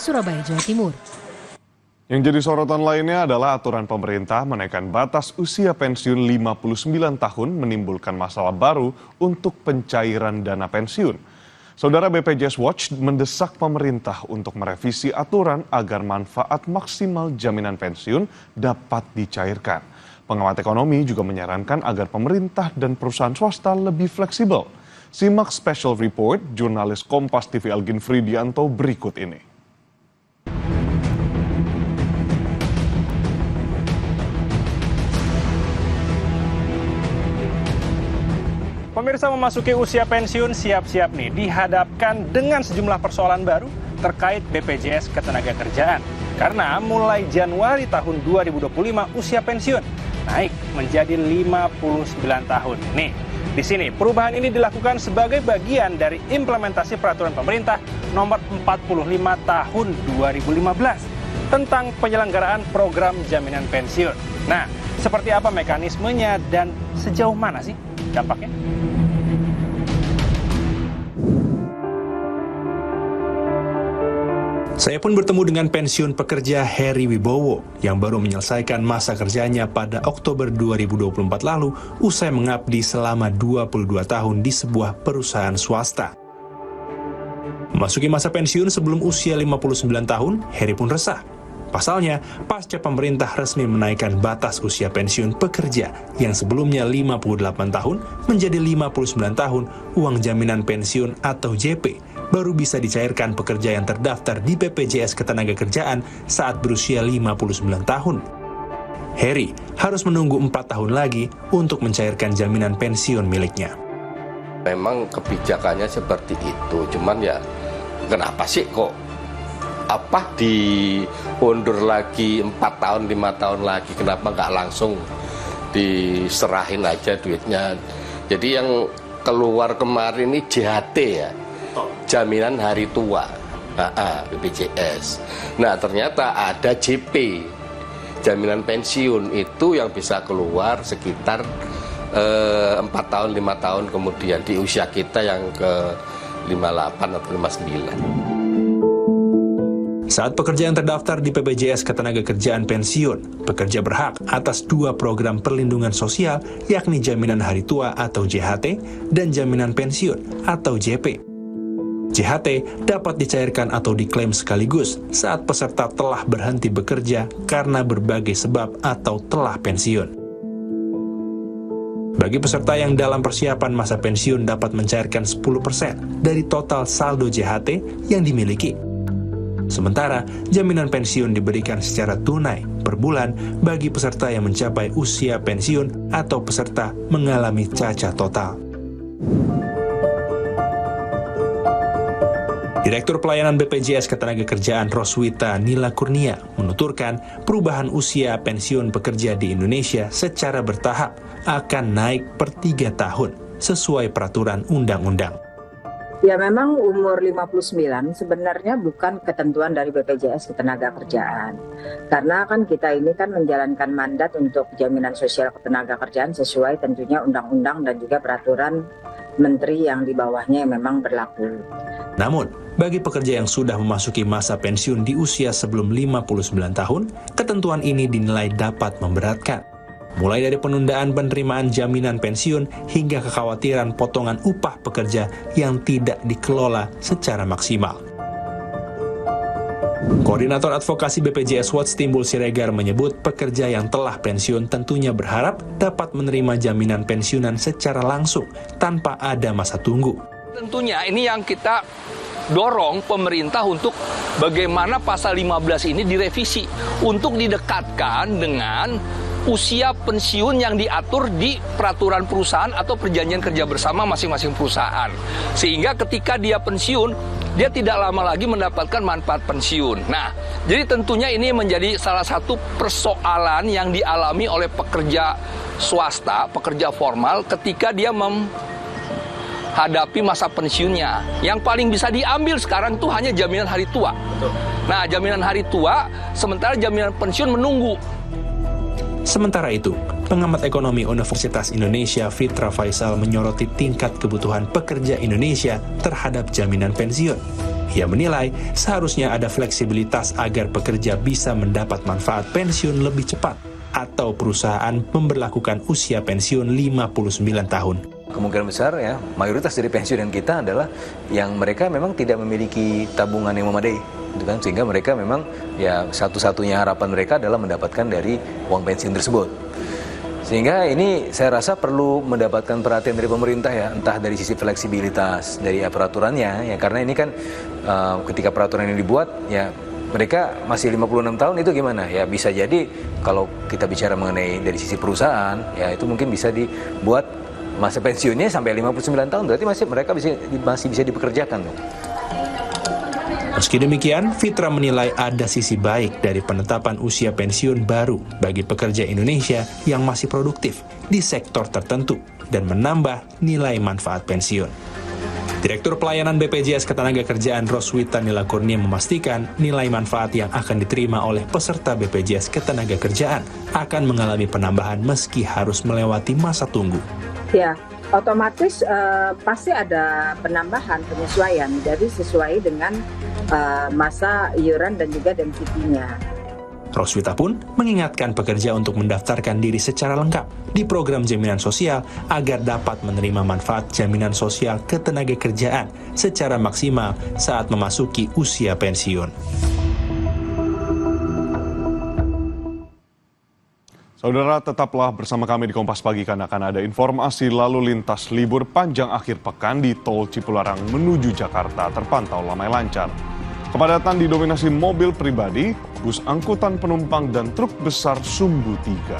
Surabaya, Jawa Timur. Yang jadi sorotan lainnya adalah aturan pemerintah menaikkan batas usia pensiun 59 tahun menimbulkan masalah baru untuk pencairan dana pensiun. Saudara, BPJS Watch mendesak pemerintah untuk merevisi aturan agar manfaat maksimal jaminan pensiun dapat dicairkan. Pengamat ekonomi juga menyarankan agar pemerintah dan perusahaan swasta lebih fleksibel. Simak special report jurnalis Kompas TV Elgin Fridianto berikut ini. Pemirsa, memasuki usia pensiun siap-siap nih dihadapkan dengan sejumlah persoalan baru terkait BPJS Ketenagakerjaan. Karena mulai Januari tahun 2025 usia pensiun naik menjadi 59 tahun. Nih, di sini perubahan ini dilakukan sebagai bagian dari implementasi peraturan pemerintah nomor 45 tahun 2015 tentang penyelenggaraan program jaminan pensiun. Nah, seperti apa mekanismenya dan sejauh mana sih dampaknya? Saya pun bertemu dengan pensiun pekerja Heri Wibowo yang baru menyelesaikan masa kerjanya pada Oktober 2024 lalu usai mengabdi selama 22 tahun di sebuah perusahaan swasta. Memasuki masa pensiun sebelum usia 59 tahun, Heri pun resah. Pasalnya, pasca pemerintah resmi menaikkan batas usia pensiun pekerja yang sebelumnya 58 tahun menjadi 59 tahun, uang jaminan pensiun atau JP baru bisa dicairkan pekerja yang terdaftar di BPJS Ketenagakerjaan saat berusia 59 tahun. Heri harus menunggu 4 tahun lagi untuk mencairkan jaminan pensiun miliknya. Memang kebijakannya seperti itu, cuman ya kenapa sih kok diundur lagi 4 tahun, 5 tahun lagi, kenapa nggak langsung diserahin aja duitnya. Jadi yang keluar kemarin ini JHT ya, jaminan hari tua, BPJS. Nah, ternyata ada JP, jaminan pensiun, itu yang bisa keluar sekitar 4 tahun, 5 tahun kemudian di usia kita yang ke 58 atau 59. Saat pekerja yang terdaftar di BPJS Ketenagakerjaan pensiun, pekerja berhak atas 2 program perlindungan sosial, yakni jaminan hari tua atau JHT dan jaminan pensiun atau JP. JHT dapat dicairkan atau diklaim sekaligus saat peserta telah berhenti bekerja karena berbagai sebab atau telah pensiun. Bagi peserta yang dalam persiapan masa pensiun dapat mencairkan 10% dari total saldo JHT yang dimiliki. Sementara, jaminan pensiun diberikan secara tunai per bulan bagi peserta yang mencapai usia pensiun atau peserta mengalami cacat total. Direktur Pelayanan BPJS Ketenagakerjaan Roswita Nila Kurnia menuturkan perubahan usia pensiun pekerja di Indonesia secara bertahap akan naik per 3 tahun sesuai peraturan undang-undang. Ya, memang umur 59 sebenarnya bukan ketentuan dari BPJS Ketenagakerjaan. Karena kan kita ini kan menjalankan mandat untuk jaminan sosial ketenagakerjaan sesuai tentunya undang-undang dan juga peraturan menteri yang di bawahnya yang memang berlaku. Namun, bagi pekerja yang sudah memasuki masa pensiun di usia sebelum 59 tahun, ketentuan ini dinilai dapat memberatkan. Mulai dari penundaan penerimaan jaminan pensiun hingga kekhawatiran potongan upah pekerja yang tidak dikelola secara maksimal. Koordinator Advokasi BPJS Watch Timbul Siregar menyebut pekerja yang telah pensiun tentunya berharap dapat menerima jaminan pensiunan secara langsung tanpa ada masa tunggu. Tentunya ini yang kita dorong pemerintah untuk bagaimana pasal 15 ini direvisi untuk didekatkan dengan usia pensiun yang diatur di peraturan perusahaan atau perjanjian kerja bersama masing-masing perusahaan. Sehingga ketika dia pensiun, dia tidak lama lagi mendapatkan manfaat pensiun. Nah, jadi tentunya ini menjadi salah satu persoalan yang dialami oleh pekerja swasta, pekerja formal ketika dia hadapi masa pensiunnya. Yang paling bisa diambil sekarang tuh hanya jaminan hari tua. Nah, jaminan hari tua, sementara jaminan pensiun menunggu. Sementara itu, pengamat ekonomi Universitas Indonesia Fitra Faisal menyoroti tingkat kebutuhan pekerja Indonesia terhadap jaminan pensiun. Ia menilai seharusnya ada fleksibilitas agar pekerja bisa mendapat manfaat pensiun lebih cepat atau perusahaan memberlakukan usia pensiun 59 tahun. Kemungkinan besar ya, mayoritas dari pensiunan kita adalah yang mereka memang tidak memiliki tabungan yang memadai, gitu kan? Sehingga mereka memang ya satu-satunya harapan mereka adalah mendapatkan dari uang pensiun tersebut. Sehingga ini saya rasa perlu mendapatkan perhatian dari pemerintah ya, entah dari sisi fleksibilitas dari peraturannya ya, karena ini kan ketika peraturan ini dibuat ya mereka masih 56 tahun itu gimana ya, bisa jadi kalau kita bicara mengenai dari sisi perusahaan ya itu mungkin bisa dibuat masa pensiunnya sampai 59 tahun, berarti mereka masih bisa dipekerjakan dong. Meski demikian, Fitra menilai ada sisi baik dari penetapan usia pensiun baru bagi pekerja Indonesia yang masih produktif di sektor tertentu dan menambah nilai manfaat pensiun. Direktur Pelayanan BPJS Ketenagakerjaan Roswita Nila Kurnia memastikan nilai manfaat yang akan diterima oleh peserta BPJS Ketenagakerjaan akan mengalami penambahan meski harus melewati masa tunggu. Ya, otomatis pasti ada penambahan penyesuaian, jadi sesuai dengan masa iuran dan juga densitinya. Roswita pun mengingatkan pekerja untuk mendaftarkan diri secara lengkap di program jaminan sosial agar dapat menerima manfaat jaminan sosial ketenagakerjaan secara maksimal saat memasuki usia pensiun. Saudara, tetaplah bersama kami di Kompas Pagi karena akan ada informasi lalu lintas libur panjang akhir pekan di Tol Cipularang menuju Jakarta terpantau ramai lancar. Kepadatan didominasi mobil pribadi, bus angkutan penumpang dan truk besar sumbu 3.